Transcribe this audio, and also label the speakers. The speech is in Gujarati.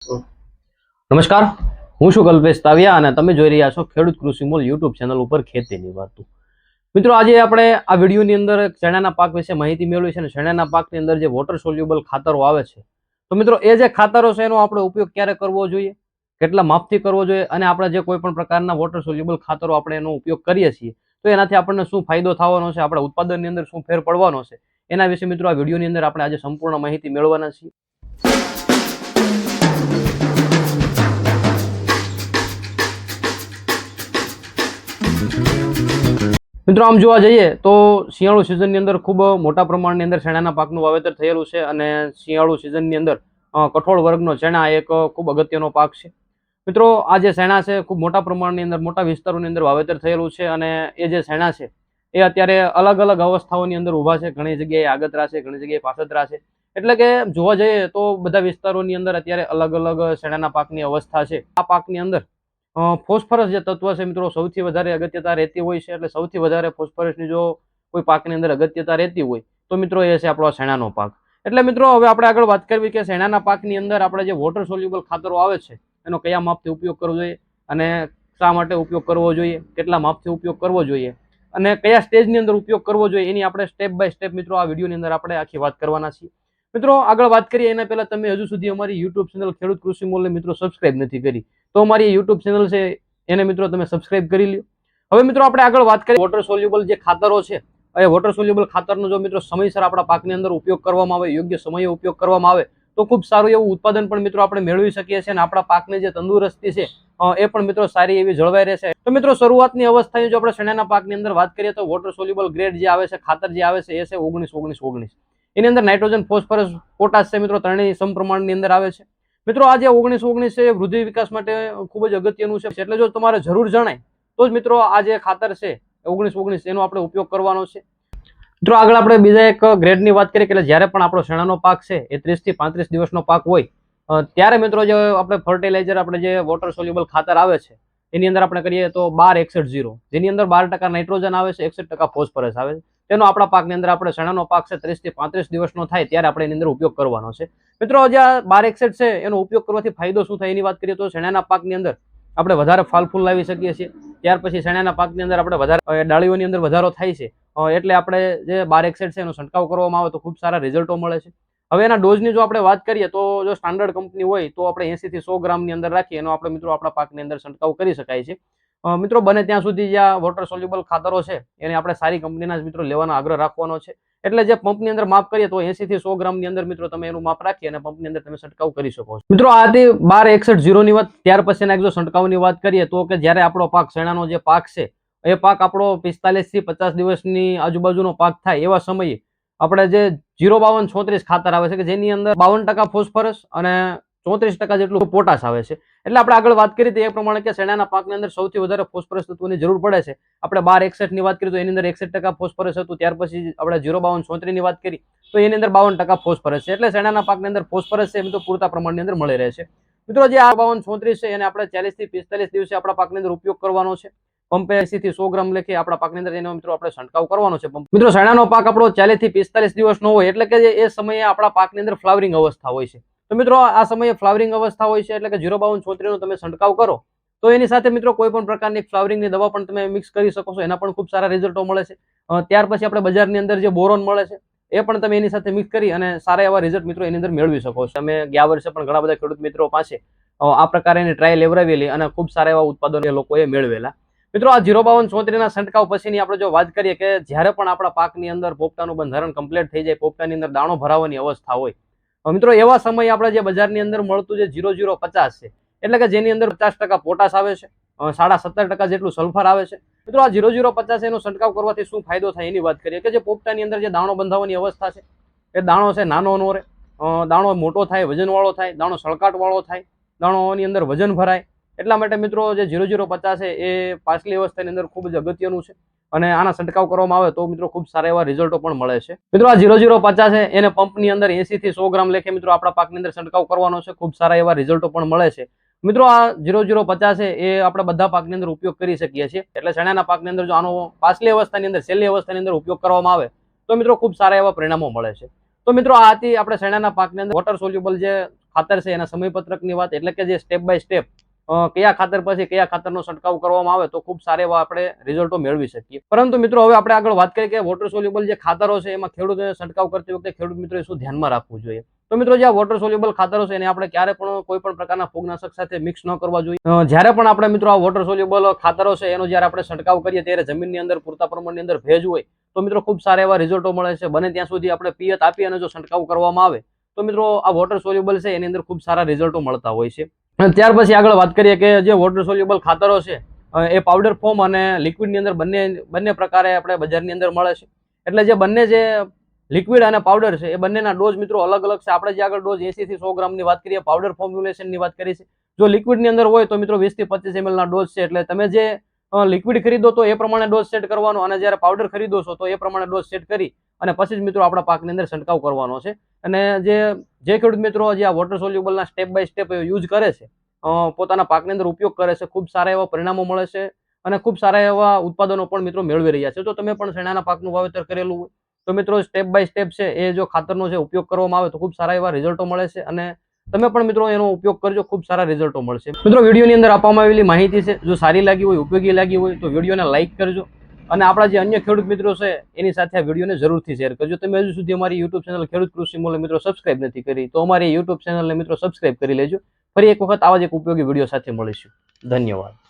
Speaker 1: નમસ્કાર, હું છું કલ્પેશ તાવિયા અને તમે જોઈ રહ્યા છો ખેડૂત કૃષિ મોલ યુટ્યુબ ચેનલ ઉપર ખેતીની વાતો. મિત્રો, આજે આપણે આ વિડીયોની અંદર ચણાના પાક વિશે માહિતી મેળવી છે અને ચણાના પાકની અંદર જે વોટર સોલ્યુબલ ખાતરો આવે છે, તો મિત્રો એ જે ખાતરો છે એનો આપણે ઉપયોગ ક્યારે કરવો જોઈએ, કેટલા માપથી કરવો જોઈએ અને આપણે જે કોઈ પણ પ્રકારના વોટર સોલ્યુબલ ખાતરો આપણે એનો ઉપયોગ કરીએ છીએ તો એનાથી આપણને શું ફાયદો થવાનો છે, આપણા ઉત્પાદનની અંદર શું ફેર પડવાનો છે, એના વિશે મિત્રો આ વિડીયોની અંદર આપણે આજે સંપૂર્ણ માહિતી મેળવવાના છીએ. મિત્રો, આમ જોવા જઈએ તો શિયાળુ સિઝનની અંદર ખૂબ મોટા પ્રમાણની અંદર ચણાના પાકનું વાવેતર થયેલું છે અને શિયાળુ સિઝનની અંદર કઠોળ વર્ગનો ચણા એક ખૂબ અગત્યનો પાક છે. મિત્રો, આ જે ચણા છે ખૂબ મોટા પ્રમાણની અંદર મોટા વિસ્તારોની અંદર વાવેતર થયેલું છે અને એ જે ચણા છે એ અત્યારે અલગ અલગ અવસ્થાઓની અંદર ઊભા છે. ઘણી જગ્યાએ આગતરા છે, ઘણી જગ્યાએ પાછતરા છે. એટલે કે જોવા જઈએ તો બધા વિસ્તારોની અંદર અત્યારે અલગ અલગ ચણાના પાકની અવસ્થા છે. આ પાકની અંદર ફોસ્ફરસ જે તત્વ છે મિત્રો સૌથી વધારે અગત્યતા રહેતી હોય છે. એટલે સૌથી વધારે ફોસ્ફરસની જો કોઈ પાકની અંદર અગત્યતા રહેતી હોય તો મિત્રો એ છે આપણો ચણાનો પાક. એટલે મિત્રો, હવે આપણે આગળ વાત કરવી કે ચણાના પાકની અંદર આપણે જે વોટર સોલ્યુબલ ખાતરો આવે છે એનો કયા માપથી ઉપયોગ કરવો જોઈએ અને શા માટે ઉપયોગ કરવો જોઈએ, કેટલા માપથી ઉપયોગ કરવો જોઈએ અને કયા સ્ટેજની અંદર ઉપયોગ કરવો જોઈએ, એની આપણે સ્ટેપ બાય સ્ટેપ મિત્રો આ વિડીયોની અંદર આપણે આખી વાત કરવાના છીએ. મિત્રો, આગળ વાત કરીએ એના પહેલા તમે હજુ સુધી અમારી યુટ્યુબ ચેનલ ખેડૂત કૃષિ મોલને મિત્રો સબસ્ક્રાઇબ નથી કરી તો અમારી યુટ્યુબ ચેનલ છે એને મિત્રો તમે સબસ્ક્રાઇબ કરી લ્યો. હવે મિત્રો, આપણે આગળ વાત કરીએ વોટર સોલ્યુબલ જે ખાતરો છે એ વોટર સોલ્યુબલ ખાતરનો જો મિત્રો સમયસર આપણા પાકની અંદર ઉપયોગ કરવામાં આવે, યોગ્ય સમયે ઉપયોગ કરવામાં આવે તો ખૂબ સારું એવું ઉત્પાદન પણ મિત્રો આપણે મેળવી શકીએ છીએ અને આપણા પાકની જે તંદુરસ્તી છે એ પણ મિત્રો સારી એવી જળવાઈ રહેશે. તો મિત્રો, શરૂઆતની અવસ્થાએ જો આપણે ચણાના પાકની અંદર વાત કરીએ તો વોટર સોલ્યુબલ ગ્રેડ જે આવે છે, ખાતર જે આવે છે એ છે 19-19-19. એની અંદર નાઇટ્રોજન, ફોસ્ફરસ, પોટાશ છે મિત્રો ત્રણેય સમપ્રમાણની અંદર આવે છે. મિત્રો, આ જે 19-19 છે એ વૃદ્ધિ વિકાસ માટે ખૂબ જ અગત્યનું છે. એટલે જો તમારે જરૂર જણાય તો જ મિત્રો આ જે ખાતર છે 19-19 એનો આપણે ઉપયોગ કરવાનો છે. મિત્રો, આગળ આપણે બીજા એક ગ્રેડની વાત કરીએ કે જ્યારે પણ આપણો ચણાનો પાક છે એ 30 થી 35 દિવસનો પાક હોય ત્યારે મિત્રો જે આપણે ફર્ટિલાઇઝર, આપણે જે વોટર સોલ્યુબલ ખાતર આવે છે એની અંદર આપણે કરીએ તો 12-61-0, જેની અંદર 12% નાઇટ્રોજન આવે છે, 61% ફોસ્ફરસ આવે છે. તેનો આપણા પાકની અંદર આપણે ચણાનો પાક છે 30 થી 35 દિવસનો થાય ત્યારે આપણે એની અંદર ઉપયોગ કરવાનો છે. મિત્રો, જે 12-61 છે એનો ઉપયોગ કરવાથી ફાયદો શું થાય એની વાત કરીએ તો ચણાના પાકની અંદર આપણે વધારે ફાલ ફૂલ લાવી શકીએ છીએ. ત્યાર પછી ચણાના પાકની અંદર આપણે વધારે ડાળીઓની અંદર વધારો થાય છે. એટલે આપણે જે 12-61 છે એનો છંટકાવ કરવામાં આવે તો ખૂબ સારા રિઝલ્ટો મળે છે. હવે એના ડોઝની જો આપણે વાત કરીએ તો જો સ્ટાન્ડર્ડ કંપની હોય તો આપણે 80 થી 100 ગ્રામની અંદર રાખી એનો આપણે મિત્રો આપણા પાકની અંદર છંટકાવ કરી શકાય છે. મિત્રો, બને ત્યાં સુધી જે વોટર સોલ્યુબલ ખાતરો છે એને આપણે સારી કંપનીના જ મિત્રો લેવાનો આગ્રહ રાખવાનો છે. એટલે જે પંપની અંદર માપ કરીએ તો 80 થી 100 ગ્રામની અંદર મિત્રો તમે એનું માપ રાખી અને પંપની અંદર તમે છંટકાવ કરી શકો છો. મિત્રો, આ હતી 12-61-0 ની વાત. ત્યાર પછીના જો છંટકાવની વાત કરીએ તો કે જ્યારે આપણો પાક, ચણાનો જે પાક છે એ પાક આપણો 45 થી 50 દિવસની આજુબાજુનો પાક થાય એવા સમયે આપણે જે 0-52-34 ખાતર આવે છે કે જેની અંદર 52% ફોસ્ફરસ અને 34% જેટલું પોટાશ આવે છે. એટલે આપણે આગળ વાત કરી એ પ્રમાણે કે ચણાના પાકની અંદર સૌથી વધારે ફોસ્ફરસ તત્વની જરૂર પડે છે. આપણે 12-61 ની વાત કરી તો એની અંદર 61% ફોસ્ફરસ હતું. ત્યાર પછી આપણે 0-52-34 ની વાત કરી તો એની અંદર 52% ફોસ્ફરસ છે. એટલે ચણાના પાકની અંદર ફોસ્ફરસ છે મિત્રો પૂરતા પ્રમાણની અંદર મળી રહે છે. મિત્રો, જે 52-34 છે એને આપણે 40 થી 45 દિવસે આપણા પાકની અંદર ઉપયોગ કરવાનો છે. પંપે 80 થી 100 ગ્રામ લેખે આપણા પાકની અંદર એનો મિત્રો આપણે છંટકાવ કરવાનો છે. મિત્રો, ચણાનો પાક આપણો 40 થી 45 દિવસનો હોય એટલે કે એ સમયે આપણા પાકની અંદર ફ્લાવરિંગ અવસ્થા હોય છે. તો મિત્રો, આ સમયે ફ્લાવરિંગ અવસ્થા હોય છે એટલે કે 0-52-34 નો તમે છંટકાવ કરો તો એની સાથે મિત્રો કોઈ પણ પ્રકારની ફ્લાવરિંગની દવા પણ તમે મિક્સ કરી શકો છો. એના પણ ખૂબ સારા રિઝલ્ટો મળે છે. ત્યાર પછી આપણે બજારની અંદર જે બોરોન મળે છે એ પણ તમે એની સાથે મિક્સ કરી અને સારા એવા રિઝલ્ટ મિત્રો એની અંદર મેળવી શકો છો. તમે ગયા વર્ષે પણ ઘણા બધા ખેડૂત મિત્રો પાસે આ પ્રકારની ટ્રાય લેવડાવેલી અને ખૂબ સારા એવા ઉત્પાદનો એ લોકોએ મેળવેલા. મિત્રો, આ 0-52-34 ના છંટકાવ પછીની આપણે જો વાત કરીએ કે જ્યારે પણ આપણા પાકની અંદર પોપટાનું બંધારણ કમ્પ્લીટ થઈ જાય, પોપટાની અંદર દાણો ભરાવાની અવસ્થા હોય મિત્રો એવા સમયે આપણે જે બજારની અંદર મળતું જે 0-0-50 છે એટલે કે જેની અંદર 50% પોટાશ આવે છે, 17.5% જેટલું સલ્ફર આવે છે. મિત્રો, આ 0-0-50 એનો છંટકાવ કરવાથી શું ફાયદો થાય એની વાત કરીએ કે જે પોપટાની અંદર જે દાણો બંધાવવાની અવસ્થા છે એ દાણો છે નાનો નો રહે, દાણો મોટો થાય, વજનવાળો થાય, દાણો સળકાટવાળો થાય, દાણોની અંદર વજન ભરાય. એટલા માટે મિત્રો જે 0-0-50 છે એ પાછલી અવસ્થાની અંદર ખૂબ જ અગત્યનું છે અને આના છંટકાવ કરવામાં આવે તો મિત્રો ખૂબ સારા એવા રિઝલ્ટો પણ મળે છે. મિત્રો, આ 0-0-50 છે એને પંપની અંદર 80 થી 100 ગ્રામ લેખે મિત્રો આપણા પાકની અંદર છંટકાવ કરવાનો છે. ખૂબ સારા એવા રિઝલ્ટો પણ મળે છે. મિત્રો, આ 0-0-50 છે એ આપણે બધા પાકની અંદર ઉપયોગ કરી શકીએ છીએ. એટલે ચણાના પાકની અંદર જો આનો પાછલી અવસ્થાની અંદર, છેલ્લી અવસ્થાની અંદર ઉપયોગ કરવામાં આવે તો મિત્રો ખૂબ સારા એવા પરિણામો મળે છે. તો મિત્રો, આ હતી આપણે ચણાના પાકની અંદર વોટર સોલ્યુબલ જે ખાતર છે એના સમયપત્રકની વાત, એટલે કે જે સ્ટેપ બાય સ્ટેપ કયા ખાતર પછી કયા ખાતરનો છંટકાવ કરવામાં આવે તો ખૂબ સારા એવા આપણે રિઝલ્ટો મેળવી શકીએ. પરંતુ મિત્રો હવે આપણે આગળ વાત કરીએ કે વોટર સોલ્યુબલ જે ખાતરો છે એમાં ખેડૂતોને છંટકાવ કરતી વખતે ખેડૂત મિત્રોએ શું ધ્યાનમાં રાખવું જોઈએ. તો મિત્રો જે આ વોટર સોલ્યુબલ ખાતરો છે એને આપણે ક્યારે પણ કોઈ પણ પ્રકારના ફૂગનાશક સાથે મિક્સ ન કરવા જોઈએ. જ્યારે પણ આપણે મિત્રો આ વોટર સોલ્યુબલ ખાતરો છે એનો જ્યારે આપણે છંટકાવ કરીએ ત્યારે જમીનની અંદર પૂરતા પ્રમાણની અંદર ભેજ હોય તો મિત્રો ખૂબ સારા એવા રિઝલ્ટો મળે છે. બને ત્યાં સુધી આપણે પિયત આપી અને જો છંટકાવ કરવામાં આવે તો મિત્રો આ વોટર સોલ્યુબલ છે એની અંદર ખૂબ સારા રિઝલ્ટો મળતા હોય છે. અને ત્યાર પછી આગળ વાત કરીએ કે જે વોટર સોલ્યુબલ ખાતરો છે એ પાવડર ફોર્મ અને લિક્વિડની અંદર બંને પ્રકારે આપણે બજારની અંદર મળે છે. એટલે જે બંને જે લિક્વિડ અને પાવડર છે એ બંનેના ડોઝ મિત્રો અલગ અલગ છે. આપણે જે આગળ ડોઝ 80 થી 100 ગ્રામની વાત કરીએ, પાવડર ફોર્મ્યુલેશનની વાત કરી છે. જો લિક્વિડની અંદર હોય તો મિત્રો 20 થી 25 ml ના ડોઝ છે. એટલે તમે જે લિક્વિડ ખરીદો તો એ પ્રમાણે ડોઝ સેટ કરવાનો, અને જ્યારે પાવડર ખરીદો છો તો એ પ્રમાણે ડોઝ સેટ કરી અને પછી જ મિત્રો આપણા પાકની અંદર છંટકાવ કરવાનો છે. અને જે ખેડૂત મિત્રો જે આ વોટર સોલ્યુબલના સ્ટેપ બાય સ્ટેપ યુઝ કરે છે, પોતાના પાકની અંદર ઉપયોગ કરે છે, ખૂબ સારા એવા પરિણામો મળે છે અને ખૂબ સારા એવા ઉત્પાદનો પણ મિત્રો મેળવી રહ્યા છે. તો તમે પણ શેણાના પાકનું વાવેતર કરેલું હોય તો મિત્રો સ્ટેપ બાય સ્ટેપ છે એ જો ખાતરનો છે ઉપયોગ કરવામાં આવે તો ખૂબ સારા એવા રિઝલ્ટો મળે છે અને તમે પણ મિત્રો એનો ઉપયોગ કરજો, ખૂબ સારા રિઝલ્ટો મળશે. મિત્રો વિડીયોની અંદર આપવામાં આવેલી માહિતી છે જો સારી લાગી હોય, ઉપયોગી લાગી હોય તો વિડીયોને લાઇક કરજો અને આપણા જે અન્ય ખેડૂત મિત્રો છે એની સાથે આ વિડીયોને જરૂરથી શેર કરજો. તમે હજુ સુધી અમારી યુટ્યુબ ચેનલ ખેડૂત કૃષિ મોલ મિત્રો સબસ્ક્રાઇબ નથી કરી તો અમારી યુટ્યુબ ચેનલને મિત્રો સબસ્ક્રાઇબ કરી લેજો. ફરી એક વખત આવા જ એક ઉપયોગી વિડીયો સાથે મળીશું. ધન્યવાદ.